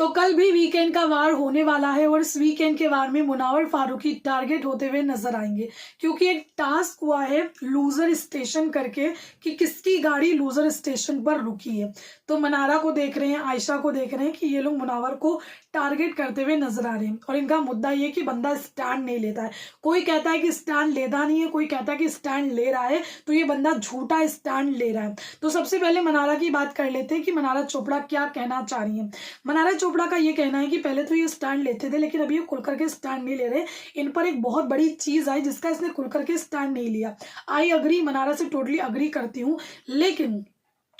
तो कल भी वीकेंड का वार होने वाला है और इस वीकेंड के वार में मुनावर फारूकी टारगेट होते हुए नजर आएंगे, क्योंकि एक टास्क हुआ है लूजर स्टेशन करके कि किसकी गाड़ी लूजर स्टेशन पर रुकी है। तो मनारा को देख रहे हैं, आयशा को देख रहे हैं कि ये लोग मुनावर को टारगेट करते हुए नजर आ रहे हैं और इनका मुद्दा ये कि बंदा स्टैंड नहीं लेता है। कोई कहता है कि स्टैंड लेता नहीं है, कोई कहता है कि स्टैंड ले रहा है, तो ये बंदा झूठा स्टैंड ले रहा है। तो सबसे पहले मनारा की बात कर लेते हैं कि मनारा चोपड़ा क्या कहना चाह रही है। मनारा चोपड़ा का ये कहना है कि पहले तो ये स्टैंड लेते थे, लेकिन अभी ये खुल करके स्टैंड नहीं ले रहे। इन पर एक बहुत बड़ी चीज आई जिसका इसने खुल करके स्टैंड नहीं लिया। आई अग्री, मनारा से टोटली अग्री करती हूँ, लेकिन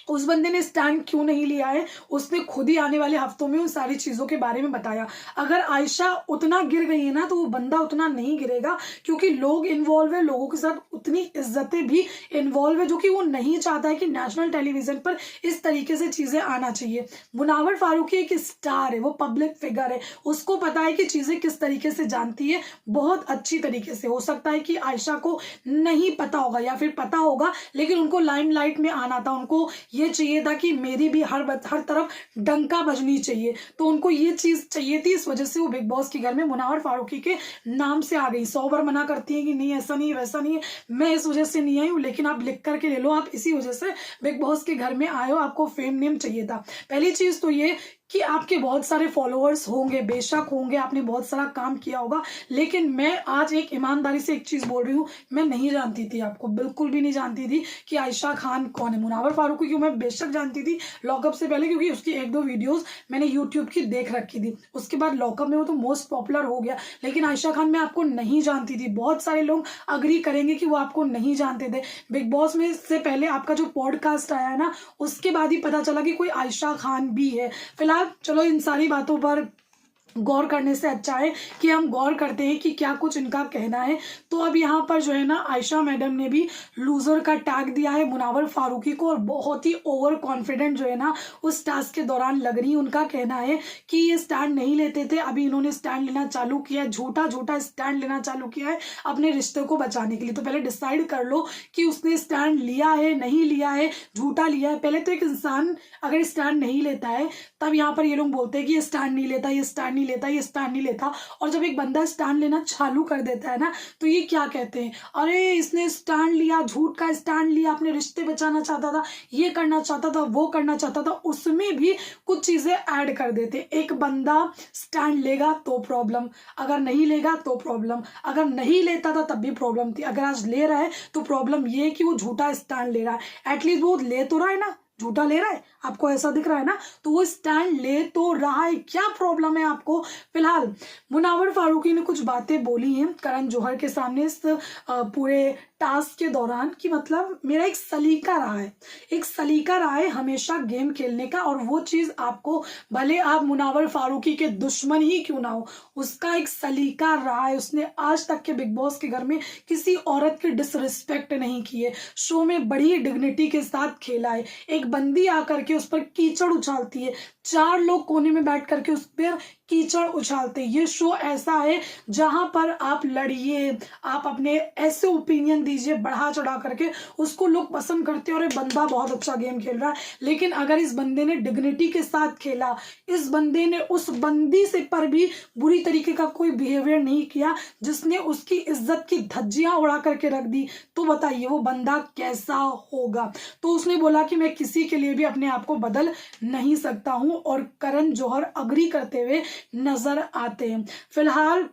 उस बंदे ने स्टैंड क्यों नहीं लिया है उसने खुद ही आने वाले हफ्तों में उन सारी चीजों के बारे में बताया। अगर आयशा उतना गिर गई है ना तो वो बंदा उतना नहीं गिरेगा, क्योंकि लोग इन्वॉल्व है, लोगों के साथ उतनी इज्जतें भी इन्वॉल्व है, जो कि वो नहीं चाहता है कि नेशनल टेलीविजन पर इस तरीके से चीजें आना चाहिए। मुनावर फारूकी एक स्टार है, वो पब्लिक फिगर है, उसको पता है कि चीजें किस तरीके से जानती है, बहुत अच्छी तरीके से। हो सकता है कि आयशा को नहीं पता होगा या फिर पता होगा, लेकिन उनको लाइमलाइट में आना था, उनको ये चाहिए था कि मेरी भी हर तरफ डंका बजनी चाहिए, तो उनको ये चीज चाहिए थी। इस वजह से वो बिग बॉस के घर में मुनावर फारूकी के नाम से आ गई। 100 बार मना करती है कि नहीं ऐसा नहीं है, वैसा नहीं है, मैं इस वजह से नहीं आई हूँ, लेकिन आप लिख करके ले लो, आप इसी वजह से बिग बॉस के घर में आए हो, आपको फेम नेम चाहिए था। पहली चीज तो ये कि आपके बहुत सारे फॉलोअर्स होंगे, बेशक होंगे, आपने बहुत सारा काम किया होगा, लेकिन मैं आज एक ईमानदारी से एक चीज बोल रही हूँ, मैं नहीं जानती थी, आपको बिल्कुल भी नहीं जानती थी कि आयशा खान कौन है। मुनावर फारूकी की मैं बेशक जानती थी लॉकअप से पहले, क्योंकि उसकी 1-2 वीडियोस मैंने यूट्यूब की देख रखी थी। उसके बाद लॉकअप में वो तो मोस्ट पॉपुलर हो गया, लेकिन आयशा खान मैं आपको नहीं जानती थी। बहुत सारे लोग अग्री करेंगे कि वो आपको नहीं जानते थे। बिग बॉस में से पहले आपका जो पॉडकास्ट आया है ना, उसके बाद ही पता चला कि कोई आयशा खान भी है। फिलहाल चलो इन सारी बातों पर गौर करने से अच्छा है कि हम गौर करते हैं कि क्या कुछ इनका कहना है। तो अब यहाँ पर जो है ना, आयशा मैडम ने भी लूजर का टैग दिया है मुनावर फारूकी को, और बहुत ही ओवर कॉन्फिडेंट जो है ना उस टास्क के दौरान लग रही है। उनका कहना है कि ये स्टैंड नहीं लेते थे, अभी इन्होंने स्टैंड लेना चालू किया है, झूठा स्टैंड लेना चालू किया है अपने रिश्ते को बचाने के लिए। तो पहले डिसाइड कर लो कि उसने स्टैंड लिया है, नहीं लिया है, झूठा लिया है। पहले तो एक इंसान अगर स्टैंड नहीं लेता है, तब यहाँ पर ये लोग बोलते हैं कि ये स्टैंड नहीं लेता, ये स्टैंड लेता, ये स्टैंड नहीं लेता, और जब एक बंदा स्टैंड लेना चालू कर देता है ना, तो ये क्या कहते हैं, अरे इसने स्टैंड लिया, झूठ का स्टैंड लिया, अपने रिश्ते बचाना चाहता था, ये करना चाहता था, वो करना चाहता था, उसमें भी कुछ चीजें ऐड कर देते। एक बंदा स्टैंड लेगा तो प्रॉब्लम, अगर नहीं लेगा तो प्रॉब्लम, अगर नहीं लेता था तब भी प्रॉब्लम थी, अगर आज ले रहा है तो प्रॉब्लम ये है कि वो झूठा स्टैंड ले रहा है। एटलीस्ट वो ले तो रहा है ना, झूठा ले रहा है, आपको ऐसा दिख रहा है ना, तो वो स्टैंड ले तो रहा है, क्या प्रॉब्लम है आपको। फिलहाल मुनावर फारूकी ने कुछ बातें बोली हैं करण जौहर के सामने इस पूरे टास्क के दौरान, कि मतलब मेरा एक सलीका रहा है हमेशा गेम खेलने का, और वो चीज आपको, भले आप मुनावर फारूकी के दुश्मन ही क्यों ना हो, उसका एक सलीका रहा है। उसने आज तक के बिग बॉस के घर में किसी औरत की डिसरिस्पेक्ट नहीं की है, शो में बड़ी डिग्निटी के साथ खेला है। एक बंदी आकर के उस पर कीचड़ उछालती है, 4 लोग कोने में बैठ करके उस पर कीचड़ उछालते हैं। ये शो ऐसा है जहां पर आप लड़िए, आप अपने ऐसे ओपिनियन दीजिए बढ़ा चढ़ा करके, उसको लोग पसंद करते हैं और ये बंदा बहुत अच्छा गेम खेल रहा है। लेकिन अगर इस बंदे ने डिग्निटी के साथ खेला, इस बंदे ने उस बंदी से पर भी बुरी तरीके का कोई बिहेवियर नहीं किया जिसने उसकी इज्जत की धज्जियां उड़ा करके रख दी, तो बताइए वो बंदा कैसा होगा। तो उसने बोला कि मैं किसी के लिए भी अपने आप को बदल नहीं सकता हूं, और करण जौहर अग्री करते हुए नजर आते हैं। फिलहाल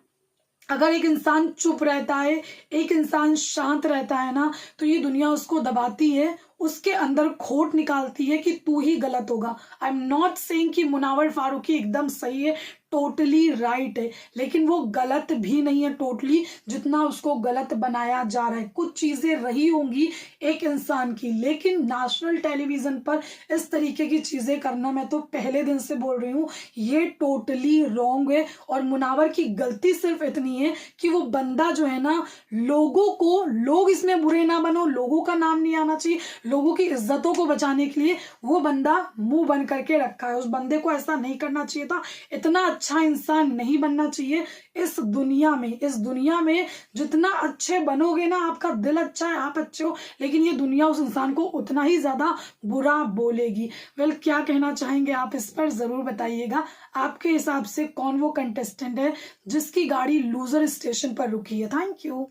अगर एक इंसान चुप रहता है, एक इंसान शांत रहता है ना, तो ये दुनिया उसको दबाती है, उसके अंदर खोट निकालती है कि तू ही गलत होगा। आई एम नॉट सेइंग कि मुनावर फारूकी एकदम सही है, टोटली राइट है, लेकिन वो गलत भी नहीं है टोटली, जितना उसको गलत बनाया जा रहा है। कुछ चीजें रही होंगी एक इंसान की, लेकिन नेशनल टेलीविजन पर इस तरीके की चीजें करना, मैं तो पहले दिन से बोल रही हूँ, ये टोटली रॉन्ग है। और मुनावर की गलती सिर्फ इतनी है कि वो बंदा जो है ना, लोगों को, लोग इसमें बुरे ना बनो, लोगों का नाम नहीं आना चाहिए, लोगों की इज्जतों को बचाने के लिए वो बंदा मुंह बंद करके रखा है। उस बंदे को ऐसा नहीं करना चाहिए था, इतना अच्छा इंसान नहीं बनना चाहिए। इस दुनिया में जितना अच्छे बनोगे ना, आपका दिल अच्छा है, आप अच्छे हो, लेकिन ये दुनिया उस इंसान को उतना ही ज्यादा बुरा बोलेगी। वेल, क्या कहना चाहेंगे आप इस पर जरूर बताइएगा। आपके हिसाब से कौन वो कंटेस्टेंट है जिसकी गाड़ी लूजर स्टेशन पर रुकी है? Thank you.